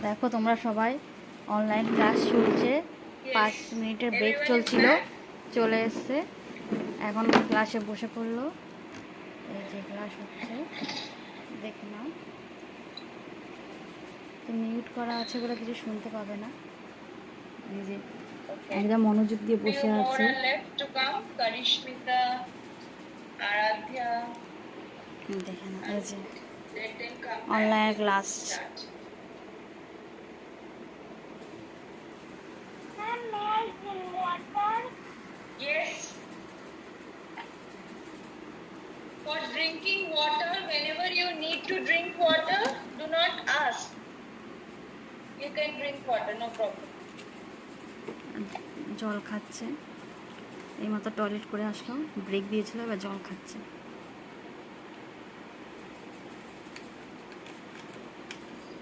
দেখো তোমরা সবাই অনলাইন ক্লাস চলছে, 5 মিনিটের ব্রেক চলছিল, চলে এসছে, এখন ক্লাসে বসে পড়লো। এই যে ক্লাস হচ্ছে, দেখে নাও। তো মিউট করা আছে বলে কিছু শুনতে পাবে না। এই যে একদম মনোযোগ দিয়ে বসে আছে। দেখে না, এই যে online class. Yes. For drinking water, whenever you need to drink water, do not ask. You can drink water, no problem. জল খাচ্ছে, এইমাত্র টয়লেট করে আসলাম, ব্রেক দিয়েছিল, এবার জল খাচ্ছে।